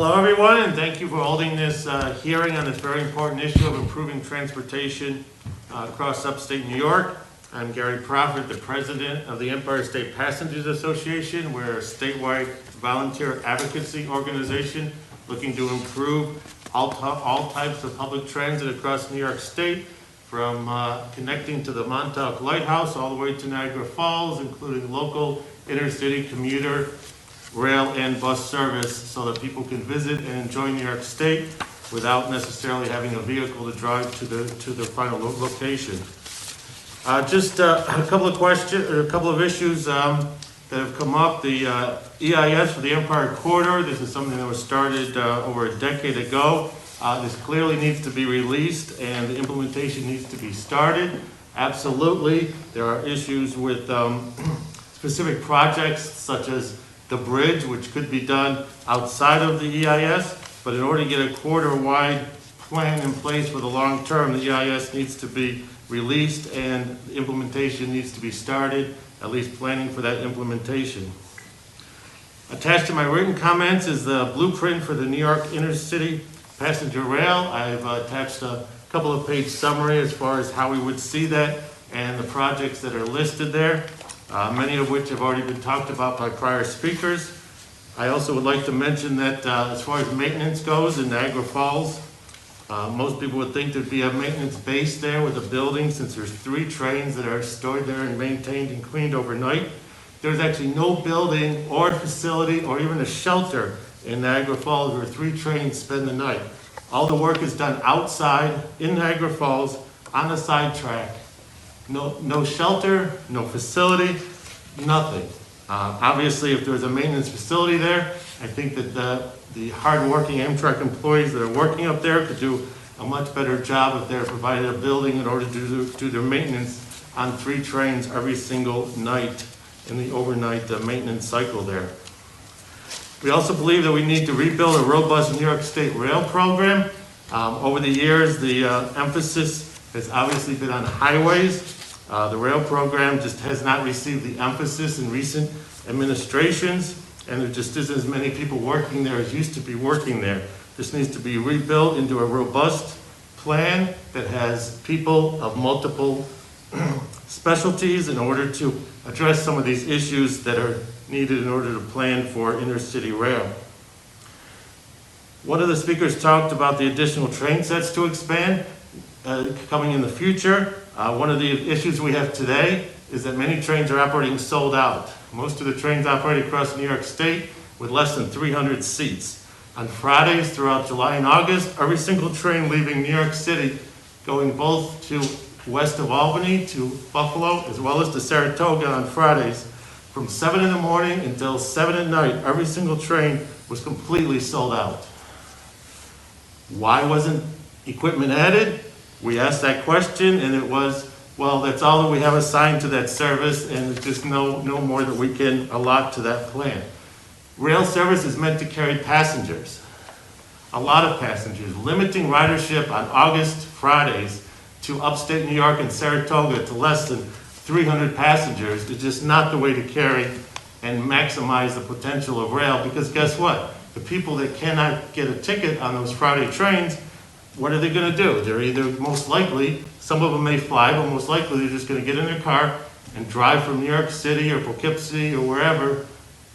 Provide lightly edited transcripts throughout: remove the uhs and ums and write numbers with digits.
Hello everyone, and thank you for holding this hearing on this very important issue of improving transportation across upstate New York. I'm Gary Prophet, the president of the Empire State Passengers Association. We're a statewide volunteer advocacy organization looking to improve all types of public transit across New York State, from connecting to the Montauk Lighthouse all the way to Niagara Falls, including local intercity commuter rail and bus service so that people can visit and enjoy New York State without necessarily having a vehicle to drive to their final location. Just a couple of questions, or a couple of issues that have come up. The EIS for the Empire Corridor, this is something that was started over a decade ago. This clearly needs to be released and the implementation needs to be started. Absolutely, there are issues with specific projects such as the bridge, which could be done outside of the EIS, but in order to get a corridor-wide plan in place for the long term, the EIS needs to be released and the implementation needs to be started, at least planning for that implementation. Attached to my written comments is the blueprint for the New York Intercity Passenger Rail. I've attached a couple of page summary as far as how we would see that and the projects that are listed there. Many of which have already been talked about by prior speakers. I also would like to mention that as far as maintenance goes in Niagara Falls, most people would think there'd be a maintenance base there with a building, since there's 3 trains that are stored there and maintained and cleaned overnight. There's actually no building or facility or even a shelter in Niagara Falls where 3 trains spend the night. All the work is done outside in Niagara Falls on a side track. No shelter, no facility, nothing. Obviously, if there's a maintenance facility there, I think that the hard-working Amtrak employees that are working up there could do a much better job if they're provided a building in order to do their maintenance on 3 trains every single night in the overnight maintenance cycle there. We also believe that we need to rebuild a robust New York State rail program. Over the years, the emphasis has obviously been on highways. The rail program just has not received the emphasis in recent administrations, and there just isn't as many people working there as used to be working there. This needs to be rebuilt into a robust plan that has people of multiple specialties in order to address some of these issues that are needed in order to plan for intercity rail. One of the speakers talked about the additional train sets to expand coming in the future. One of the issues we have today is that many trains are operating sold out. Most of the trains operate across New York State with less than 300 seats. On Fridays throughout July and August, every single train leaving New York City going both to west of Albany to Buffalo as well as to Saratoga on Fridays, from 7 in the morning until 7 at night, every single train was completely sold out. Why wasn't equipment added? We asked that question and it was, well, that's all that we have assigned to that service and there's just no more that we can allot to that plan. Rail service is meant to carry passengers, a lot of passengers. Limiting ridership on August Fridays to upstate New York and Saratoga to less than 300 passengers is just not the way to carry and maximize the potential of rail, because guess what? The people that cannot get a ticket on those Friday trains, what are they going to do? They're either most likely, some of them may fly, but most likely they're just going to get in their car and drive from New York City or Poughkeepsie or wherever,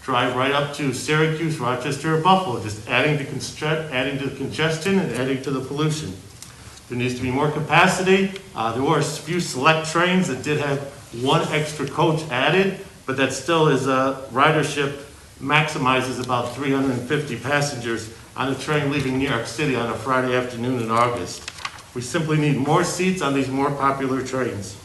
drive right up to Syracuse, Rochester, or Buffalo, just adding to the congestion and adding to the pollution. There needs to be more capacity. There were a few select trains that did have 1 extra coach added, but that still is ridership maximizes about 350 passengers on a train leaving New York City on a Friday afternoon in August. We simply need more seats on these more popular trains.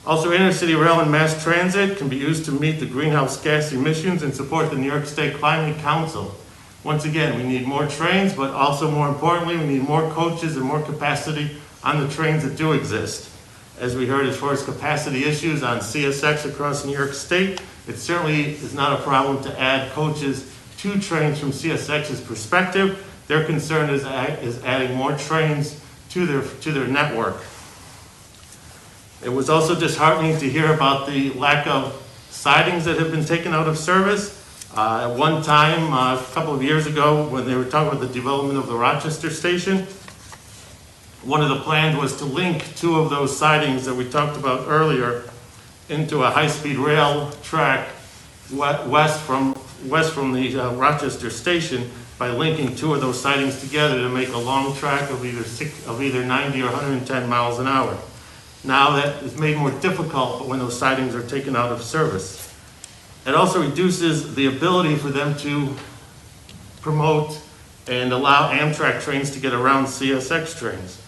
Also, intercity rail and mass transit can be used to meet the greenhouse gas emissions and support the New York State Climate Council. Once again, we need more trains, but also more importantly, we need more coaches and more capacity on the trains that do exist. As we heard, as far as capacity issues on CSX across New York State, it certainly is not a problem to add coaches to trains from CSX's perspective. Their concern is adding more trains to their network. It was also disheartening to hear about the lack of sidings that have been taken out of service. At one time, a couple of years ago, when they were talking about the development of the Rochester station, one of the plans was to link two of those sidings that we talked about earlier into a high-speed rail track west from the Rochester station by linking two of those sidings together to make a long track of either 90 or 110 miles an hour. Now that is made more difficult when those sidings are taken out of service. It also reduces the ability for them to promote and allow Amtrak trains to get around CSX trains.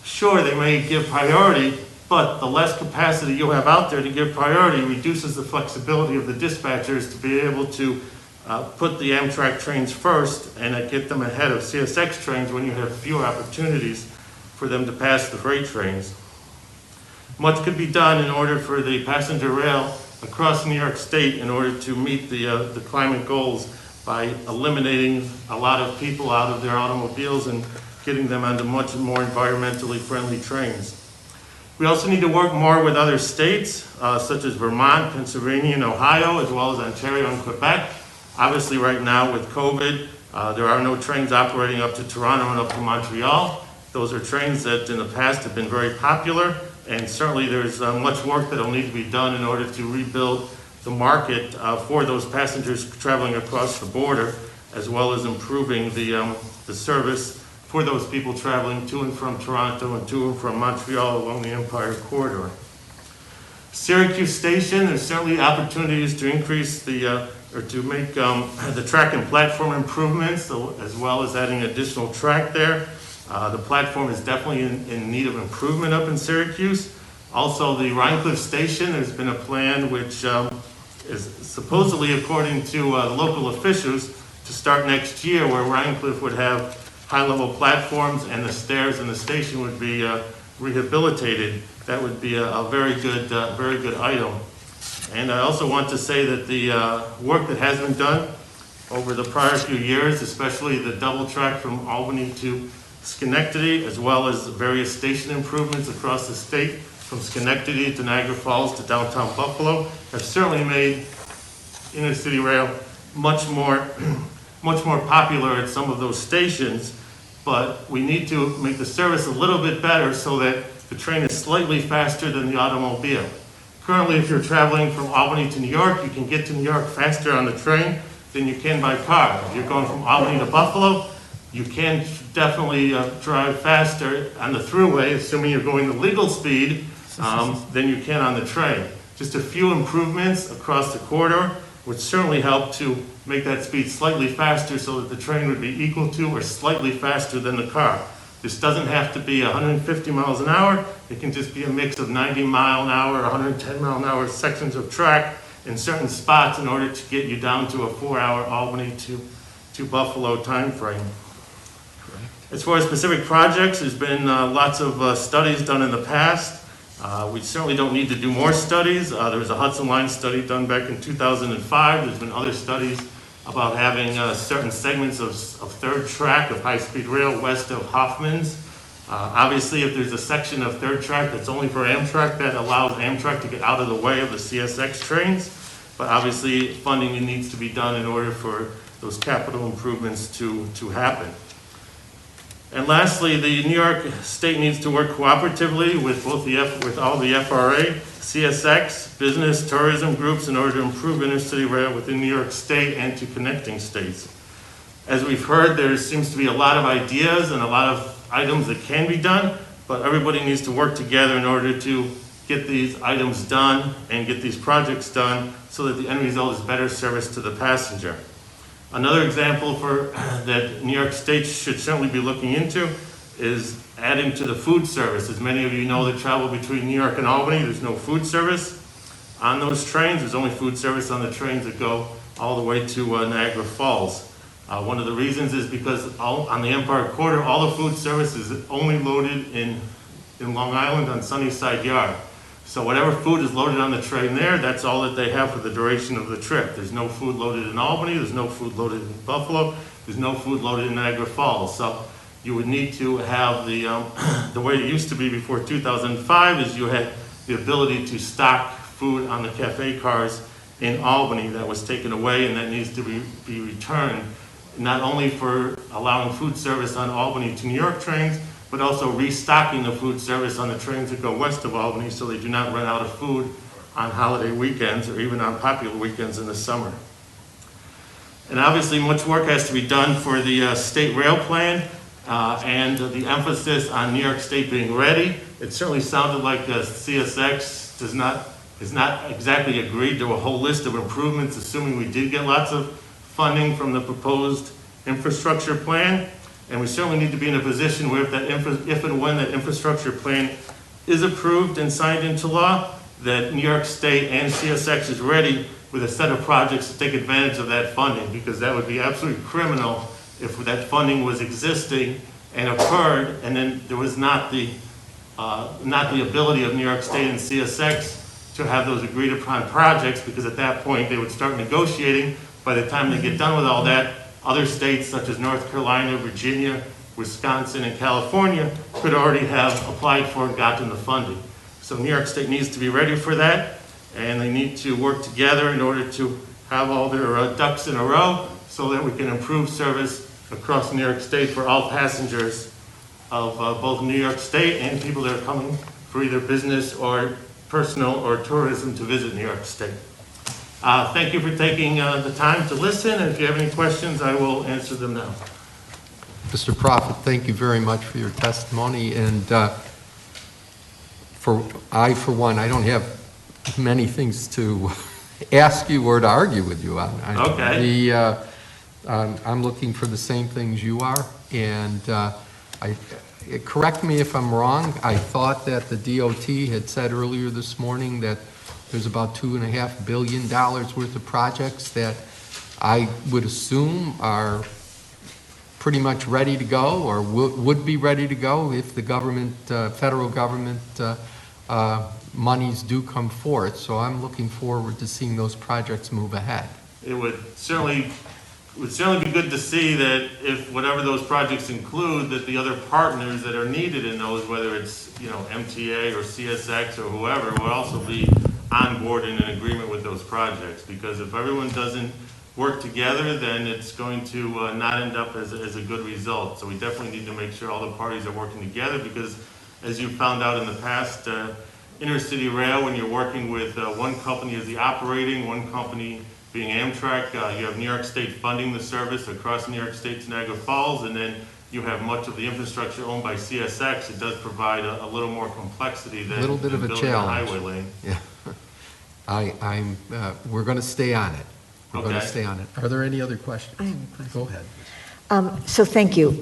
Sure, they may give priority, but the less capacity you have out there to give priority reduces the flexibility of the dispatchers to be able to put the Amtrak trains first and get them ahead of CSX trains when you have fewer opportunities for them to pass the freight trains. Much could be done in order for the passenger rail across New York State in order to meet the climate goals by eliminating a lot of people out of their automobiles and getting them onto much more environmentally friendly trains. We also need to work more with other states, such as Vermont, Pennsylvania, and Ohio, as well as Ontario and Quebec. Obviously, right now with COVID, there are no trains operating up to Toronto and up to Montreal. Those are trains that in the past have been very popular, and certainly there's much work that will need to be done in order to rebuild the market for those passengers traveling across the border, as well as improving the service for those people traveling to and from Toronto and to and from Montreal along the Empire Corridor. Syracuse Station, there's certainly opportunities to increase or to make the track and platform improvements, as well as adding additional track there. The platform is definitely in need of improvement up in Syracuse. Also, the Rhinecliff Station, there's been a plan which is supposedly, according to the local officials, to start next year, where Rhinecliff would have high-level platforms and the stairs in the station would be rehabilitated. That would be a very good item. And I also want to say that the work that has been done over the prior few years, especially the double track from Albany to Schenectady, as well as various station improvements across the state, from Schenectady to Niagara Falls to downtown Buffalo, have certainly made intercity rail much more popular at some of those stations. But we need to make the service a little bit better so that the train is slightly faster than the automobile. Currently, if you're traveling from Albany to New York, you can get to New York faster on the train than you can by car. If you're going from Albany to Buffalo, you can definitely drive faster on the thruway, assuming you're going the legal speed, than you can on the train. Just a few improvements across the corridor would certainly help to make that speed slightly faster so that the train would be equal to or slightly faster than the car. This doesn't have to be 150 miles an hour. It can just be a mix of 90 mile an hour, 110 mile an hour sections of track in certain spots in order to get you down to a 4-hour Albany to Buffalo time frame. As far as specific projects, there's been lots of studies done in the past. We certainly don't need to do more studies. There was a Hudson Line study done back in 2005. There's been other studies about having certain segments of third track of high-speed rail west of Hoffman's. Obviously, if there's a section of third track that's only for Amtrak, that allows Amtrak to get out of the way of the CSX trains. But obviously, funding needs to be done in order for those capital improvements to happen. And lastly, the New York State needs to work cooperatively with with all the FRA, CSX, business, tourism groups in order to improve intercity rail within New York State and to connecting states. As we've heard, there seems to be a lot of ideas and a lot of items that can be done, but everybody needs to work together in order to get these items done and get these projects done so that the end result is better service to the passenger. Another example that New York State should certainly be looking into is adding to the food service. As many of you know that travel between New York and Albany, there's no food service on those trains. There's only food service on the trains that go all the way to Niagara Falls. One of the reasons is because on the Empire Corridor, all the food service is only loaded in Long Island on Sunnyside Yard. So whatever food is loaded on the train there, that's all that they have for the duration of the trip. There's no food loaded in Albany, there's no food loaded in Buffalo, there's no food loaded in Niagara Falls. So you would need to have the way it used to be before 2005 is you had the ability to stock food on the cafe cars in Albany that was taken away, and that needs to be returned, not only for allowing food service on Albany to New York trains, but also restocking the food service on the trains that go west of Albany so they do not run out of food on holiday weekends or even on popular weekends in the summer. And obviously much work has to be done for the state rail plan and the emphasis on New York State being ready. It certainly sounded like CSX has not exactly agreed to a whole list of improvements, assuming we did get lots of funding from the proposed infrastructure plan. And we certainly need to be in a position where if and when that infrastructure plan is approved and signed into law, that New York State and CSX is ready with a set of projects to take advantage of that funding, because that would be absolutely criminal if that funding was existing and occurred, and then there was not the ability of New York State and CSX to have those agreed upon projects, because at that point they would start negotiating. By the time they get done with all that, other states such as North Carolina, Virginia, Wisconsin, and California could already have applied for and gotten the funding. So New York State needs to be ready for that, and they need to work together in order to have all their ducks in a row so that we can improve service across New York State for all passengers of both New York State and people that are coming for either business or personal or tourism to visit New York State. Thank you for taking the time to listen, and if you have any questions, I will answer them now. Mr. Prophet, thank you very much for your testimony, and for one, I don't have many things to ask you or to argue with you on. Okay. I'm looking for the same things you are, and correct me if I'm wrong, I thought that the DOT had said earlier this morning that there's about $2.5 billion worth of projects that I would assume are pretty much ready to go, or would be ready to go if the government, federal government monies do come forth. So I'm looking forward to seeing those projects move ahead. It would certainly be good to see that if whatever those projects include, that the other partners that are needed in those, whether it's MTA or CSX or whoever, will also be on board and in agreement with those projects. Because if everyone doesn't work together, then it's going to not end up as a good result. So we definitely need to make sure all the parties are working together, because as you found out in the past, Intercity Rail, when you're working with one company as the operating, one company being Amtrak, you have New York State funding the service across New York State to Niagara Falls, and then you have much of the infrastructure owned by CSX. It does provide a little more complexity than a little bit of a challenge. Highway lane. Yeah, we're going to stay on it. We're going to stay on it. Are there any other questions? I have a question. Go ahead. So thank you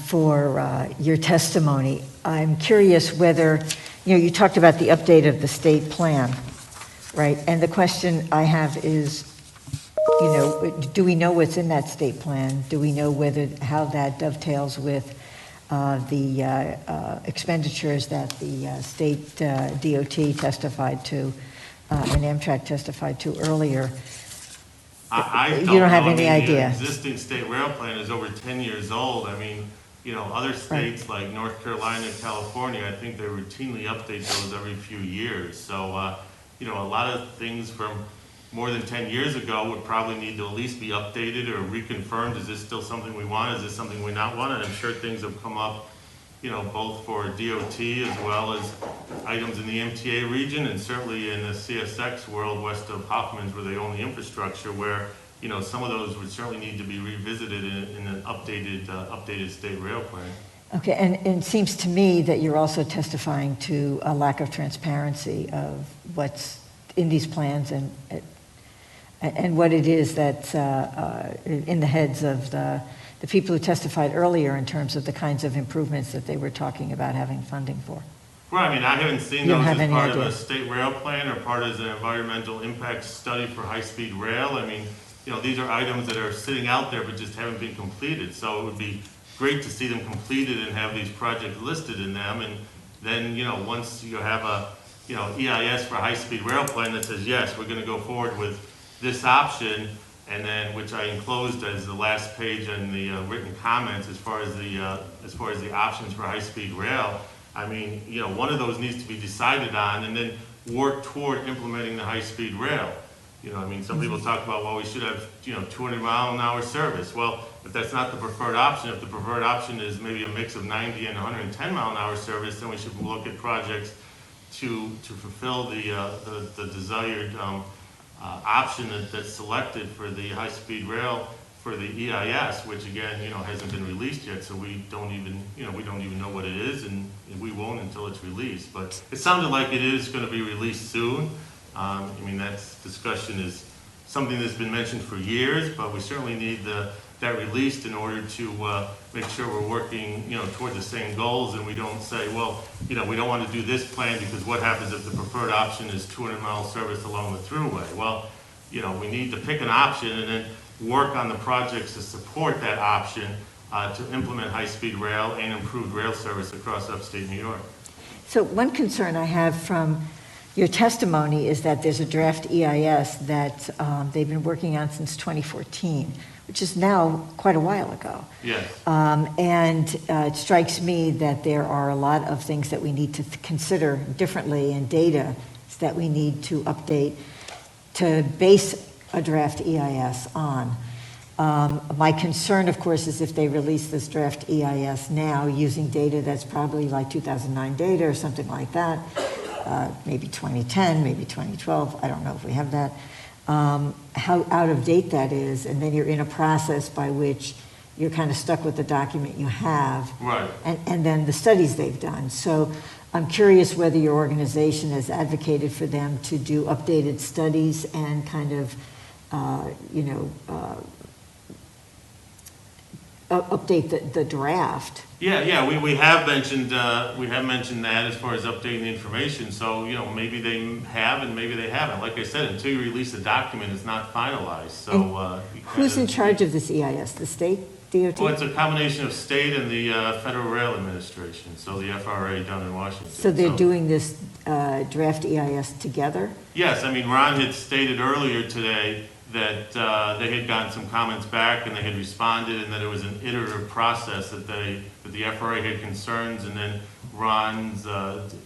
for your testimony. I'm curious whether, you talked about the update of the state plan, right? And the question I have is, do we know what's in that state plan? Do we know how that dovetails with the expenditures that the state DOT testified to and Amtrak testified to earlier? You don't have any idea. The existing state rail plan is over 10 years old. I mean, other states like North Carolina and California, I think they routinely update those every few years. So, a lot of things from more than 10 years ago would probably need to at least be updated or reconfirmed. Is this still something we want? Is this something we not want? And I'm sure things have come up, both for DOT as well as items in the MTA region, and certainly in the CSX world west of Hoffman's, where they own the infrastructure, where some of those would certainly need to be revisited in an updated state rail plan. Okay, and it seems to me that you're also testifying to a lack of transparency of what's in these plans and what it is that's in the heads of the people who testified earlier in terms of the kinds of improvements that they were talking about having funding for. Right, I mean, I haven't seen those as part of a state rail plan or part of an environmental impact study for high-speed rail. I mean, these are items that are sitting out there but just haven't been completed. So it would be great to see them completed and have these projects listed in them. And then, once you have a, EIS for high-speed rail plan that says, yes, we're going to go forward with this option, and then which I enclosed as the last page in the written comments as far as the options for high-speed rail. I mean, one of those needs to be decided on, and then work toward implementing the high-speed rail. You know, I mean, some people talk about, well, we should have, 200-mile-an-hour service. Well, if that's not the preferred option, if the preferred option is maybe a mix of 90 and 110-mile-an-hour service, then we should look at projects to fulfill the desired option that's selected for the high-speed rail for the EIS, which again, hasn't been released yet, so we don't even know what it is, and we won't until it's released. But it sounded like it is going to be released soon. I mean, that discussion is something that's been mentioned for years, but we certainly need that released in order to make sure we're working, toward the same goals, and we don't say, well, we don't want to do this plan because what happens if the preferred option is 200-mile service along the thruway? Well, we need to pick an option and then work on the projects to support that option to implement high-speed rail and improved rail service across upstate New York. So one concern I have from your testimony is that there's a draft EIS that they've been working on since 2014, which is now quite a while ago. Yes. And it strikes me that there are a lot of things that we need to consider differently and data that we need to update to base a draft EIS on. My concern, of course, is if they release this draft EIS now using data that's probably like 2009 data or something like that, maybe 2010, maybe 2012, I don't know if we have that, how out of date that is, and then you're in a process by which you're kind of stuck with the document you have. Right. And then the studies they've done. So I'm curious whether your organization has advocated for them to do updated studies and kind of, update the draft. Yeah, we have mentioned that as far as updating the information. So maybe they have and maybe they haven't. Like I said, until you release a document, it's not finalized. So who's in charge of this EIS? The state DOT? Well, it's a combination of state and the Federal Rail Administration. So the FRA down in Washington. So they're doing this draft EIS together? Yes, I mean Ron had stated earlier today that they had gotten some comments back and they had responded, and that it was an iterative process, that the FRA had concerns, and then Ron's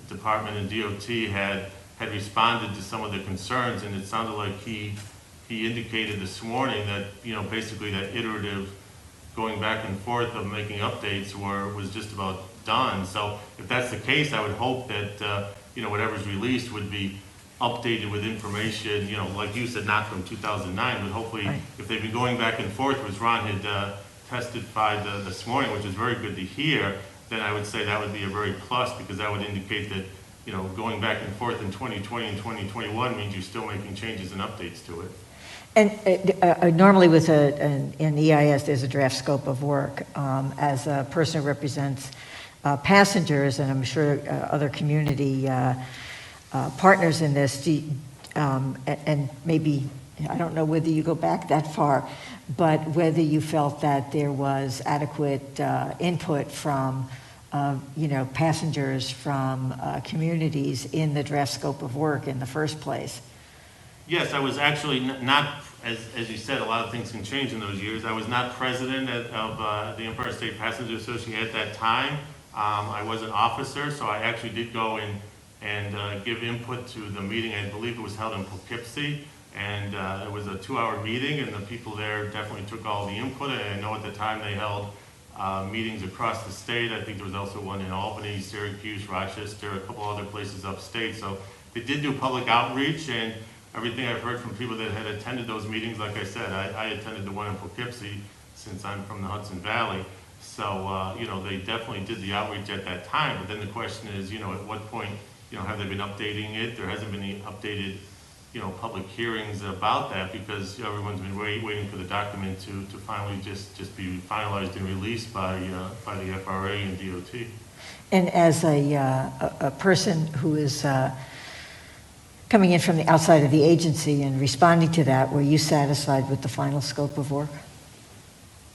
department and DOT had responded to some of the concerns, and it sounded like he indicated this morning that basically that iterative going back and forth of making updates was just about done. So if that's the case, I would hope that whatever's released would be updated with information, like you said, not from 2009, but hopefully right. If they've been going back and forth, which Ron had testified this morning, which is very good to hear, then I would say that would be a very plus, because that would indicate that, going back and forth in 2020 and 2021 means you're still making changes and updates to it. And normally with an EIS, there's a draft scope of work. As a person who represents passengers, and I'm sure other community partners in this, and maybe, I don't know whether you go back that far, but whether you felt that there was adequate input from, passengers from communities in the draft scope of work in the first place. Yes, I was actually not, as you said, a lot of things can change in those years. I was not president of the Empire State Passenger Association at that time. I was an officer, so I actually did go in and give input to the meeting. I believe it was held in Poughkeepsie, and it was a 2-hour meeting, and the people there definitely took all the input. And I know at the time they held meetings across the state. I think there was also one in Albany, Syracuse, Rochester, a couple other places upstate. So they did do public outreach, and everything I've heard from people that had attended those meetings, like I said, I attended the one in Poughkeepsie since I'm from the Hudson Valley. So, they definitely did the outreach at that time. But then the question is, at what point, have they been updating it? There hasn't been any updated, public hearings about that, because everyone's been waiting for the document to finally just be finalized and released by the FRA and DOT. And as a person who is coming in from the outside of the agency and responding to that, were you satisfied with the final scope of work?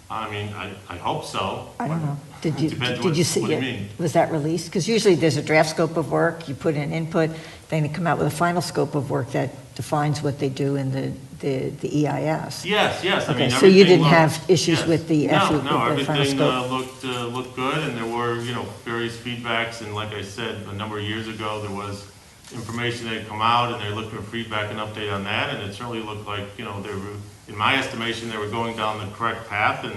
I mean, I hope so. I don't know. Did you see what do you it? mean? Was that released? Because usually there's a draft scope of work, you put in input, then you come out with a final scope of work that defines what they do in the EIS. Yes. I mean, Okay, so you didn't looked- have issues yes. with the No, final everything scope? looked good, and there were various feedbacks, and like I said, a number of years ago, there was information that had come out, and they're looking for feedback and update on that, and it certainly looked like, they were, in my estimation, they were going down the correct path, and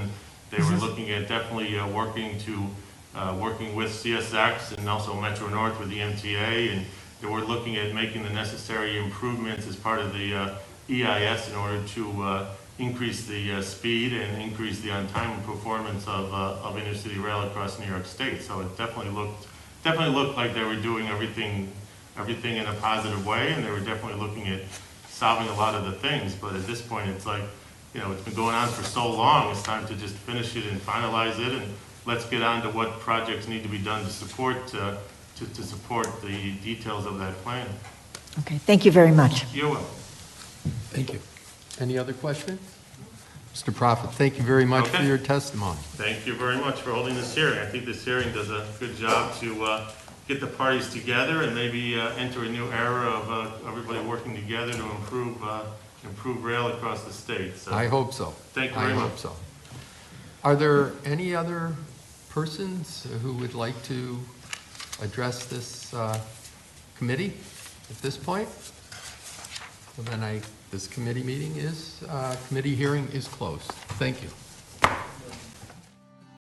they were looking at definitely working with CSX and also Metro North with the MTA, and they were looking at making the necessary improvements as part of the EIS in order to increase the speed and increase the on-time performance of intercity rail across New York State. So it definitely looked like they were doing everything in a positive way, and they were definitely looking at solving a lot of the things. But at this point, it's like, it's been going on for so long, it's time to just finish it and finalize it, and let's get on to what projects need to be done to support the details of that plan. Okay, thank you very much. You're welcome. Thank you. Any other questions? Mr. Prophet, thank you very much for Okay. your testimony. Thank you very much for holding this hearing. I think this hearing does a good job to get the parties together and maybe enter a new era of everybody working together to improve rail across the state. So I hope so. Thank you very I much. hope so. Are there any other persons who would like to address this committee at this point? Well, then this committee hearing is closed. Thank you.